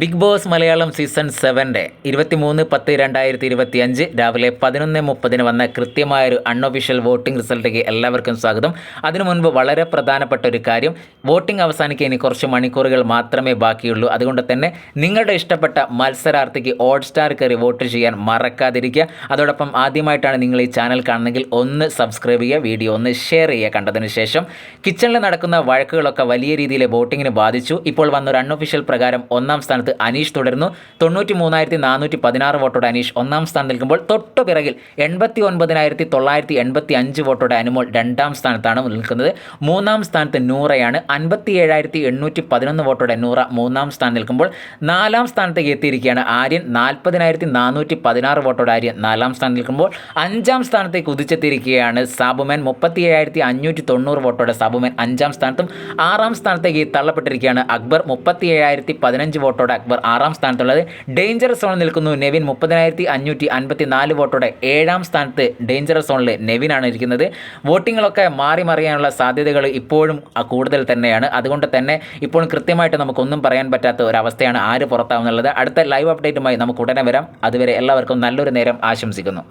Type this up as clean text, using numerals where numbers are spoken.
Big boss Malayalam season 7 23/10/2025 രാവിലെ 11:30 വന്ന കൃത്യമായൊരു അൺഒഫീഷ്യൽ വോട്ടിംഗ് റിസൾട്ടിലേക്ക് എല്ലാവർക്കും സ്വാഗതം. അതിനു മുൻപ് വളരെ പ്രധാനപ്പെട്ട ഒരു കാര്യം, വോട്ടിംഗ് അവസാനിക്കാൻ ഇനി കുറച്ച് മണിക്കൂറുകൾ മാത്രമേ ബാക്കിയുള്ളൂ. അതുകൊണ്ട് തന്നെ നിങ്ങളുടെ ഇഷ്ടപ്പെട്ട മത്സരാർത്ഥിക്ക് ഹോട്ട്സ്റ്റാർ കയറി വോട്ട് ചെയ്യാൻ മറക്കാതിരിക്കുക. അതോടൊപ്പം ആദ്യമായിട്ടാണ് നിങ്ങൾ ഈ ചാനൽ കാണുന്നതെങ്കിൽ ഒന്ന് സബ്സ്ക്രൈബ് ചെയ്യുക, വീഡിയോ ഒന്ന് ഷെയർ ചെയ്യുക. കണ്ടതിന് ശേഷം കിച്ചണിൽ നടക്കുന്ന വഴക്കുകളൊക്കെ വലിയ രീതിയിൽ വോട്ടിങ്ങിന് ബാധിച്ചു. ഇപ്പോൾ വന്നൊരു അൺഒഫീഷ്യൽ പ്രകാരം ഒന്നാം സ്ഥാനത്ത് അനീഷ് തുടരുന്നു. 93,416 വോട്ടോടെ അനീഷ് ഒന്നാം സ്ഥാനത്ത് നിൽക്കുമ്പോൾ തൊട്ടു പിറകിൽ 89,985 വോട്ടോടെ അനുമോൾ രണ്ടാം സ്ഥാനത്താണ് നിൽക്കുന്നത്. മൂന്നാം സ്ഥാനത്ത് നൂറയാണ്. 57,811 വോട്ടോടെ നൂറ മൂന്നാം സ്ഥാനത്ത് നിൽക്കുമ്പോൾ നാലാം സ്ഥാനത്തേക്ക് എത്തിയിരിക്കുകയാണ് ആര്യൻ. 40,416 വോട്ടോടെ ആര്യൻ നാലാം സ്ഥാനത്ത് നിൽക്കുമ്പോൾ അഞ്ചാം സ്ഥാനത്തേക്ക് കുതിച്ചെത്തിയിരിക്കുകയാണ് സാബുമാൻ. 37,590 വോട്ടോടെ സാബുമാൻ അഞ്ചാം സ്ഥാനത്തും. ആറാം സ്ഥാനത്തേക്ക് തള്ളപ്പെട്ടിരിക്കുകയാണ് അക്ബർ. 37,015 വോട്ടോടെ അക്ബർ ആറാം സ്ഥാനത്തുള്ളത്. ഡേഞ്ചർ സോണിൽ നിൽക്കുന്നു നെവിൻ. 30,554 വോട്ടോടെ ഏഴാം സ്ഥാനത്ത് ഡേഞ്ചർ സോണിൽ നെവിനാണ് ഇരിക്കുന്നത്. വോട്ടിങ്ങുകളൊക്കെ മാറി മറിയാനുള്ള സാധ്യതകൾ ഇപ്പോഴും കൂടുതൽ തന്നെയാണ്. അതുകൊണ്ട് തന്നെ ഇപ്പോൾ കൃത്യമായിട്ട് നമുക്കൊന്നും പറയാൻ പറ്റാത്ത ഒരവസ്ഥയാണ് ആര് പുറത്താവുന്നുള്ളത്. അടുത്ത ലൈവ് അപ്ഡേറ്റുമായി നമുക്ക് ഉടനെ വരാം. അതുവരെ എല്ലാവർക്കും നല്ലൊരു നേരം ആശംസിക്കുന്നു.